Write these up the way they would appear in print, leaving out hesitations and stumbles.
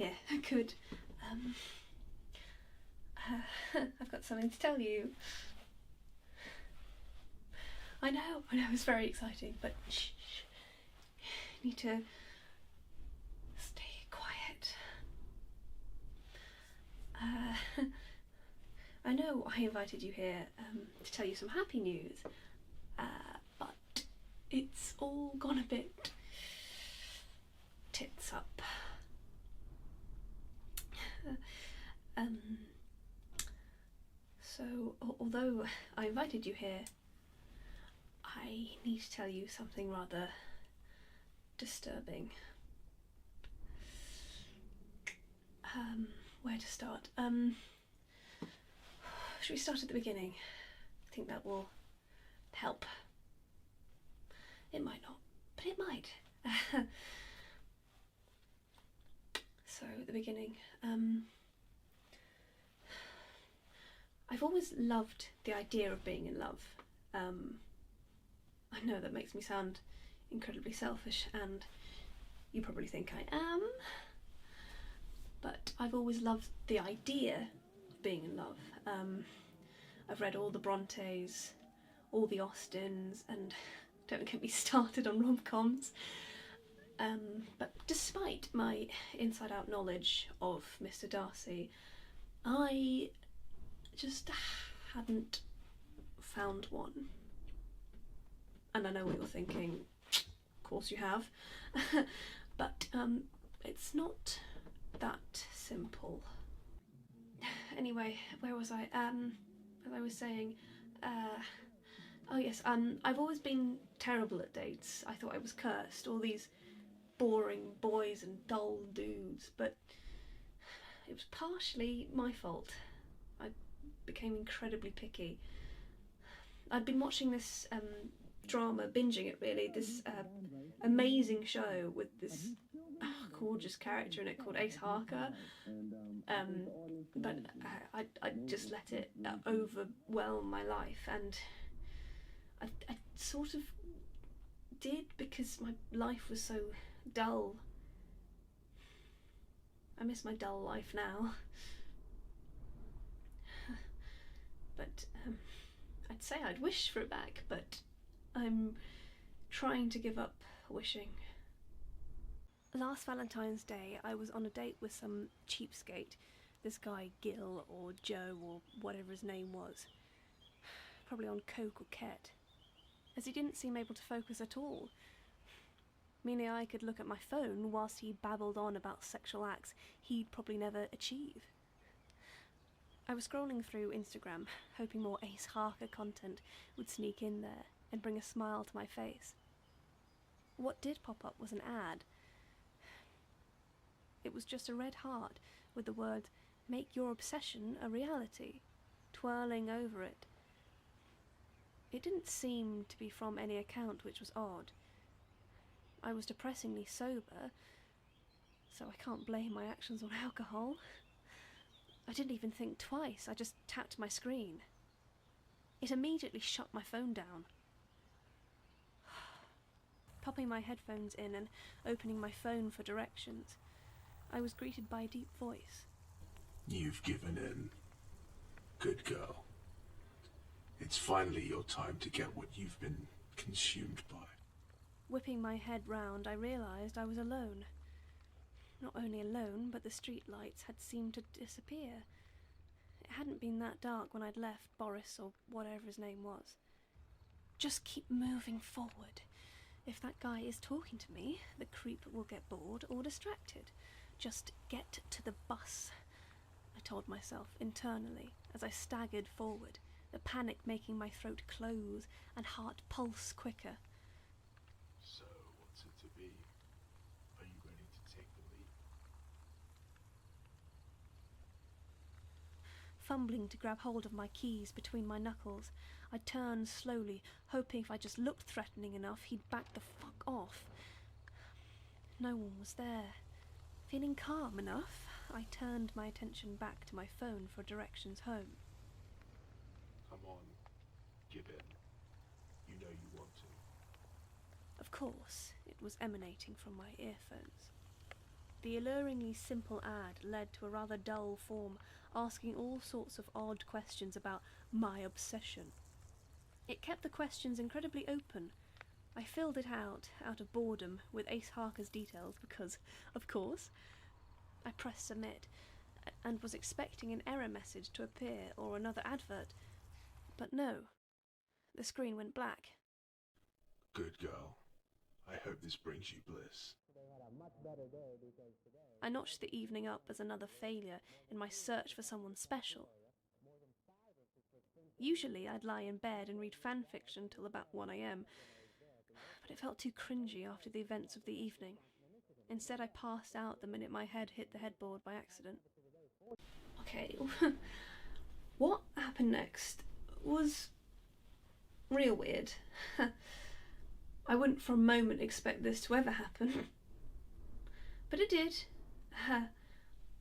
here. Good. I've got something to tell you. I know, it's very exciting, but shh. You need to stay quiet. I know I invited you here to tell you some happy news, but it's all gone a bit tits up. So, although I invited you here, I need to tell you something rather disturbing. Where to start? Should we start at the beginning? I think that will help. It might not, but it might. So, at the beginning, I've always loved the idea of being in love. I know that makes me sound incredibly selfish, and you probably think I am, but I've always loved the idea of being in love. I've read all the Brontes, all the Austens, and don't get me started on rom-coms. But despite my inside-out knowledge of Mr. Darcy, I just hadn't found one. And I know what you're thinking, of course you have, but it's not that simple. Anyway, where was I? As I was saying, oh yes, I've always been terrible at dates. I thought I was cursed, all these boring boys and dull dudes, but it was partially my fault. I became incredibly picky. I'd been watching this drama, binging it really, this amazing show with this gorgeous character in it called Ace Harker, but I just let it overwhelm my life, and I sort of did because my life was so dull. I miss my dull life now. But I'd say I'd wish for it back, but I'm trying to give up wishing. Last Valentine's Day, I was on a date with some cheapskate, this guy Gil or Joe or whatever his name was, probably on coke or ket, as he didn't seem able to focus at all, meaning I could look at my phone whilst he babbled on about sexual acts he'd probably never achieve. I was scrolling through Instagram, hoping more Ace Harker content would sneak in there and bring a smile to my face. What did pop up was an ad. It was just a red heart with the words, "Make your obsession a reality," twirling over it. It didn't seem to be from any account, which was odd. I was depressingly sober, so I can't blame my actions on alcohol. I didn't even think twice, I just tapped my screen. It immediately shut my phone down. Popping my headphones in and opening my phone for directions, I was greeted by a deep voice. "You've given in. Good girl. It's finally your time to get what you've been consumed by." Whipping my head round, I realised I was alone. Not only alone, but the street lights had seemed to disappear. It hadn't been that dark when I'd left Boris, or whatever his name was. Just keep moving forward. If that guy is talking to me, the creep will get bored or distracted. Just get to the bus, I told myself internally as I staggered forward, the panic making my throat close and heart pulse quicker. "So, what's it to be? Are you ready to take the leap?" Fumbling to grab hold of my keys between my knuckles, I turned slowly, hoping if I just looked threatening enough, he'd back the fuck off. No one was there. Feeling calm enough, I turned my attention back to my phone for directions home. "Come on, give in. You know you want to." Of course, it was emanating from my earphones. The alluringly simple ad led to a rather dull form asking all sorts of odd questions about my obsession. It kept the questions incredibly open. I filled it out of boredom, with Ace Harker's details because, of course. I pressed submit and was expecting an error message to appear or another advert. But no. The screen went black. Good girl. I hope this brings you bliss. I notched the evening up as another failure in my search for someone special. Usually I'd lie in bed and read fan fiction till about 1 a.m, but it felt too cringy after the events of the evening. Instead I passed out the minute my head hit the headboard by accident. Okay, what happened next was real weird. I wouldn't for a moment expect this to ever happen. But it did.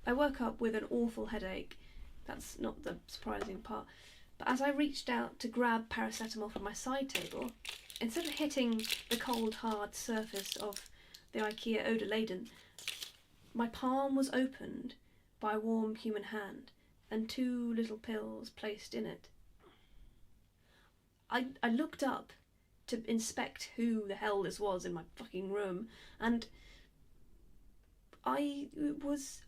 I woke up with an awful headache. That's not the surprising part. But as I reached out to grab paracetamol from my side table, instead of hitting the cold, hard surface of the IKEA eau-de-laden, my palm was opened by a warm human hand and 2 little pills placed in it. I looked up to inspect who the hell this was in my fucking room, and I was...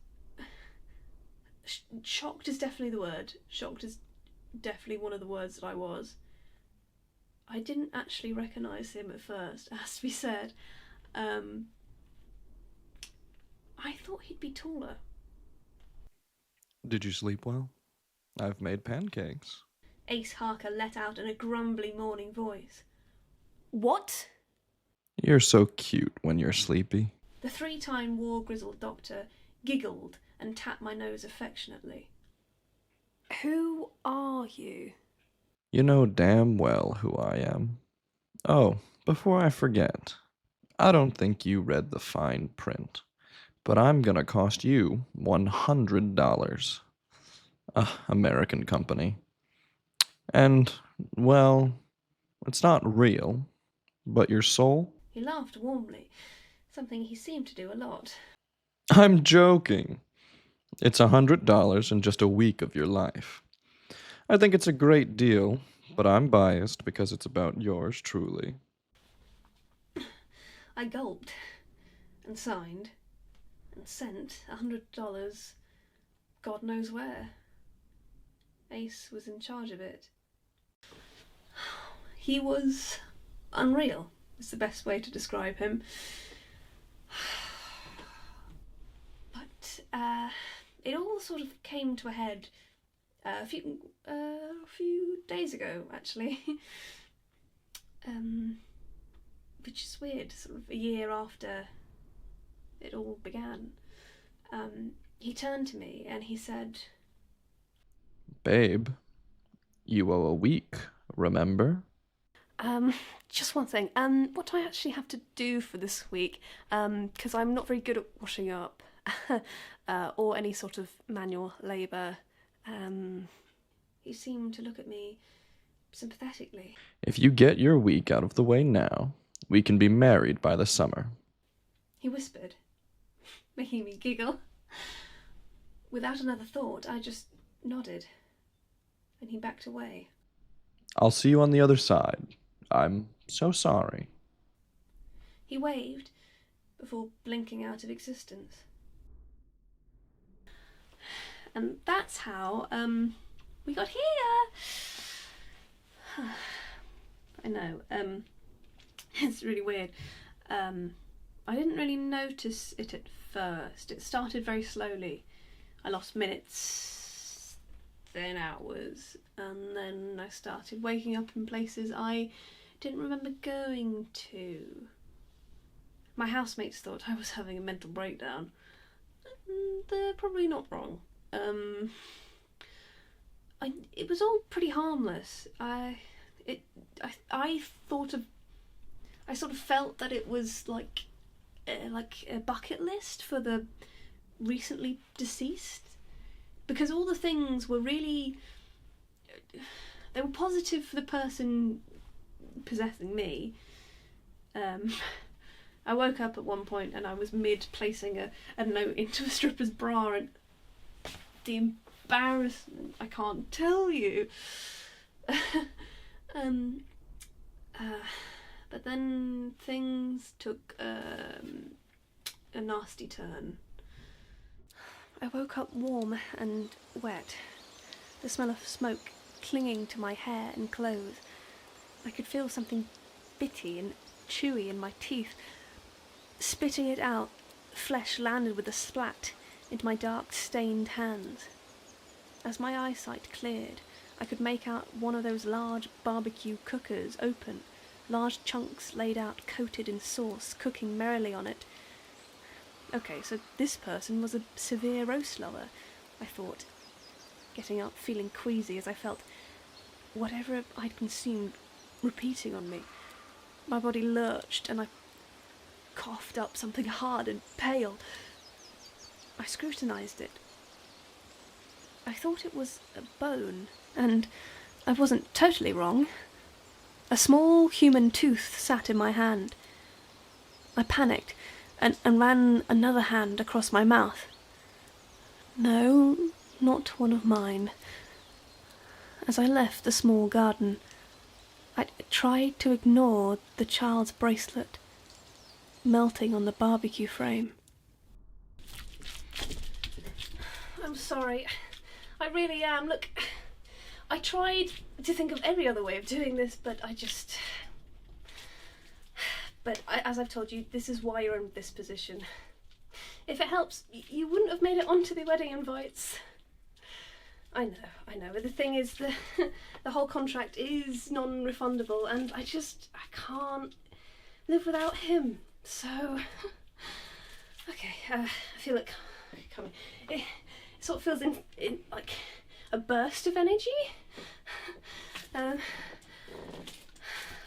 shocked is definitely the word. Shocked is definitely one of the words that I was. I didn't actually recognise him at first, it has to be said. I thought he'd be taller. Did you sleep well? I've made pancakes. Ace Harker let out in a grumbly morning voice. What? You're so cute when you're sleepy. The 3-time war-grizzled doctor giggled and tapped my nose affectionately. Who are you? You know damn well who I am. Oh, before I forget, I don't think you read the fine print, but I'm gonna cost you $100. American company. And, well, it's not real, but your soul? He laughed warmly, something he seemed to do a lot. I'm joking. It's $100 in just a week of your life. I think it's a great deal, but I'm biased because it's about yours truly. I gulped and signed and sent $100 God knows where. Ace was in charge of it. He was unreal, is the best way to describe him. But it all sort of came to a head a few days ago, actually. Which is weird, sort of a year after it all began. He turned to me and he said, Babe, you owe a week, remember? Just one thing. What do I actually have to do for this week? Because I'm not very good at washing up, or any sort of manual labour. He seemed to look at me sympathetically. If you get your week out of the way now, we can be married by the summer. He whispered, making me giggle. Without another thought, I just nodded, and he backed away. I'll see you on the other side. I'm so sorry. He waved before blinking out of existence. And that's how we got here. I know. It's really weird. I didn't really notice it at first. It started very slowly. I lost minutes, then hours, and then I started waking up in places I didn't remember going to. My housemates thought I was having a mental breakdown. They're probably not wrong. It was all pretty harmless. I sort of felt that it was like a bucket list for the recently deceased, because all the things were really, they were positive for the person possessing me. I woke up at one point and I was mid-placing a note into a stripper's bra, and the embarrassment, I can't tell you. But then things took a nasty turn. I woke up warm and wet, the smell of smoke clinging to my hair and clothes. I could feel something bitty and chewy in my teeth. Spitting it out, flesh landed with a splat into my dark, stained hands. As my eyesight cleared, I could make out one of those large barbecue cookers open, large chunks laid out coated in sauce, cooking merrily on it. Okay, so this person was a severe roast lover, I thought, getting up, feeling queasy as I felt whatever I'd consumed repeating on me. My body lurched and I coughed up something hard and pale. I scrutinised it. I thought it was a bone, and I wasn't totally wrong. A small human tooth sat in my hand. I panicked and ran another hand across my mouth. No, not one of mine. As I left the small garden, I tried to ignore the child's bracelet melting on the barbecue frame. I'm sorry. I really am. Look, I tried to think of every other way of doing this, but as I've told you, this is why you're in this position. If it helps, you wouldn't have made it onto the wedding invites. I know, but the thing is, the whole contract is non-refundable, and I can't live without him. So, okay, I feel it coming. It sort of feels in like a burst of energy.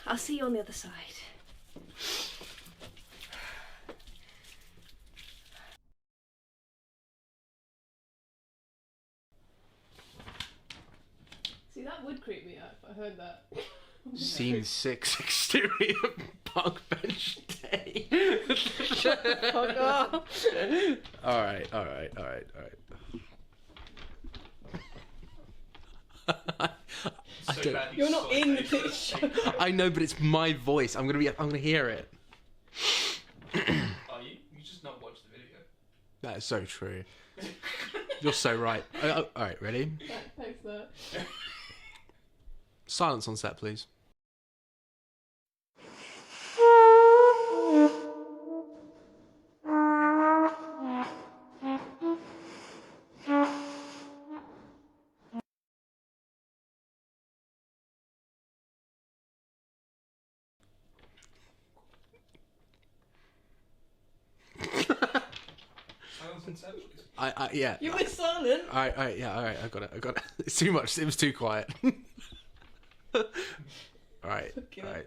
I'll see you on the other side. See, that would creep me out if I heard that. Scene 6, exterior park bench day. Shut the fuck up. Alright. You're not in the picture. I know, but it's my voice. I'm gonna hear it. Are you? You just not watched the video. That is so true. You're so right. Alright, ready? Thanks for that. Silence on set, please. Silence and set, please. Yeah. You were silent. Alright, I got it. It's too much. It was too quiet. Alright. Fucking hell.